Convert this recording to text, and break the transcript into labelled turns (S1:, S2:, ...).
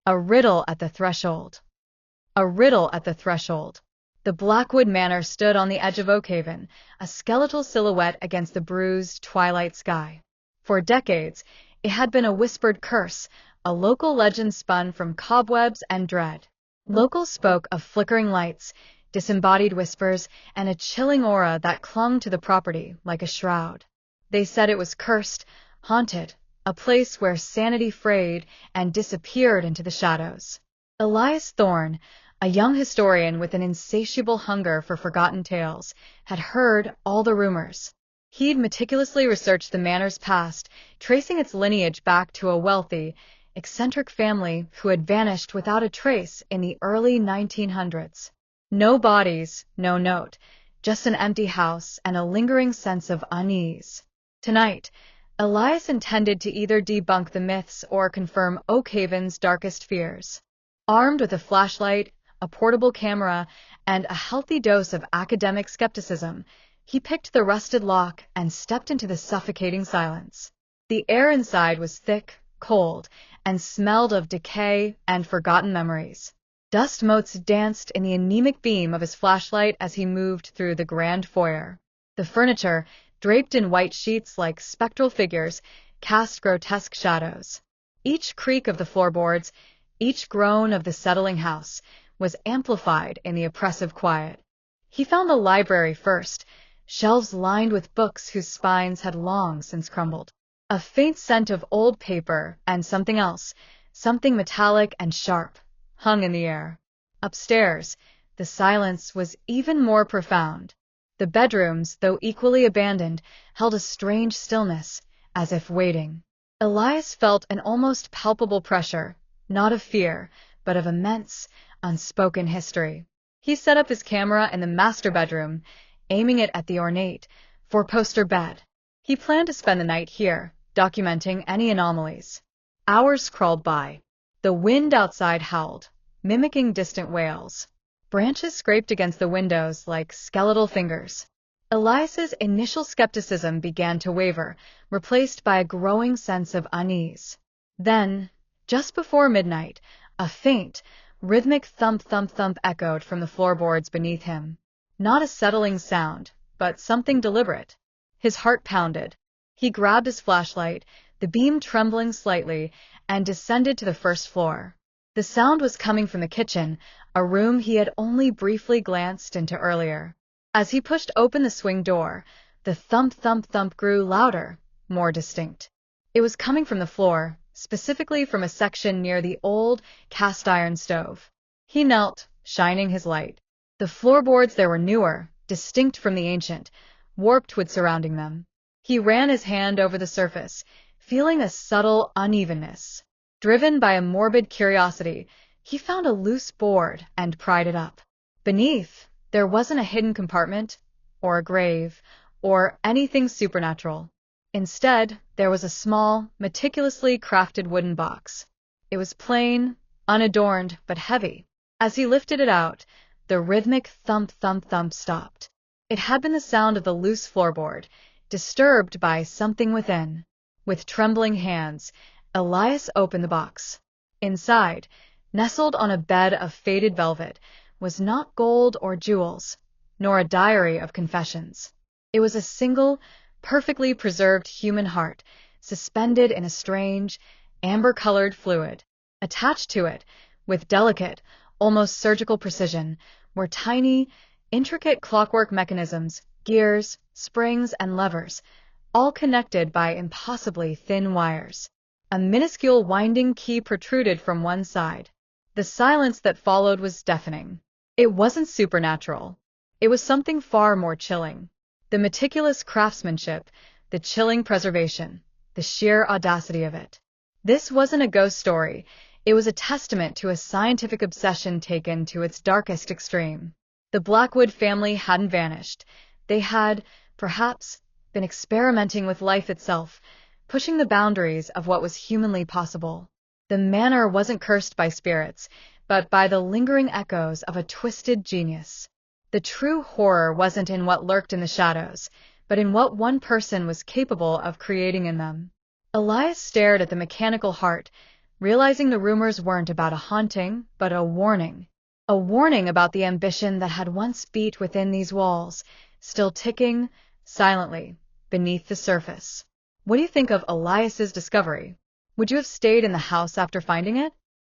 S1: A riddle at the threshold. A riddle at the threshold. The Blackwood Manor stood on the edge of Oakhaven, a skeletal silhouette against the bruised twilight sky. For decades, it had been a whispered curse, a local legend spun from cobwebs and dread. Locals spoke of flickering lights, disembodied whispers, and a chilling aura that clung to the property like a shroud. They said it was cursed, haunted, a place where sanity frayed and disappeared into the shadows. Elias Thorne, a young historian with an insatiable hunger for forgotten tales, had heard all the rumors. He'd meticulously researched the manor's past, tracing its lineage back to a wealthy, eccentric family who had vanished without a trace in the early 1900s. No bodies, no note, just an empty house and a lingering sense of unease. Tonight, Elias intended to either debunk the myths or confirm Oakhaven's darkest fears. Armed with a flashlight, a portable camera, and a healthy dose of academic skepticism, he picked the rusted lock and stepped into the suffocating silence. The air inside was thick, cold, and smelled of decay and forgotten memories. Dust motes danced in the anemic beam of his flashlight as he moved through the grand foyer. The furniture, draped in white sheets like spectral figures, cast grotesque shadows. Each creak of the floorboards, each groan of the settling house, was amplified in the oppressive quiet. He found the library first, shelves lined with books whose spines had long since crumbled. A faint scent of old paper and something else, something metallic and sharp, hung in the air. Upstairs, the silence was even more profound. The bedrooms, though equally abandoned, held a strange stillness, as if waiting. Elias felt an almost palpable pressure, not of fear, but of immense, unspoken history. He set up his camera in the master bedroom, aiming it at the ornate, four-poster bed. He planned to spend the night here, documenting any anomalies. Hours crawled by. The wind outside howled, mimicking distant wails. Branches scraped against the windows like skeletal fingers. Elias's initial skepticism began to waver, replaced by a growing sense of unease. Then, just before midnight, a faint, rhythmic thump-thump-thump echoed from the floorboards beneath him. Not a settling sound, but something deliberate. His heart pounded. He grabbed his flashlight, the beam trembling slightly, and descended to the first floor. The sound was coming from the kitchen, a room he had only briefly glanced into earlier. As he pushed open the swing door, the thump-thump-thump grew louder, more distinct. It was coming from the floor, specifically from a section near the old cast-iron stove. He knelt, shining his light. The floorboards there were newer, distinct from the ancient, warped wood surrounding them. He ran his hand over the surface, feeling a subtle unevenness. Driven by a morbid curiosity, he found a loose board and pried it up. Beneath, there wasn't a hidden compartment, or a grave, or anything supernatural. Instead, there was a small, meticulously crafted wooden box. It was plain, unadorned, but heavy. As he lifted it out, the rhythmic thump-thump-thump stopped. It had been the sound of the loose floorboard, disturbed by something within. With trembling hands, Elias opened the box. Inside, nestled on a bed of faded velvet, was not gold or jewels, nor a diary of confessions. It was a single, perfectly preserved human heart, suspended in a strange, amber-colored fluid. Attached to it, with delicate, almost surgical precision, were tiny, intricate clockwork mechanisms, gears, springs, and levers, all connected by impossibly thin wires. A minuscule winding key protruded from one side. The silence that followed was deafening. It wasn't supernatural. It was something far more chilling. The meticulous craftsmanship, the chilling preservation, the sheer audacity of it. This wasn't a ghost story. It was a testament to a scientific obsession taken to its darkest extreme. The Blackwood family hadn't vanished. They had, perhaps, been experimenting with life itself, pushing the boundaries of what was humanly possible. The manor wasn't cursed by spirits, but by the lingering echoes of a twisted genius. The true horror wasn't in what lurked in the shadows, but in what one person was capable of creating in them. Elias stared at the mechanical heart, realizing the rumors weren't about a haunting, but a warning. A warning about the ambition that had once beat within these walls, still ticking silently beneath the surface. What do you think of Elias's discovery? Would you have stayed in the house after finding it?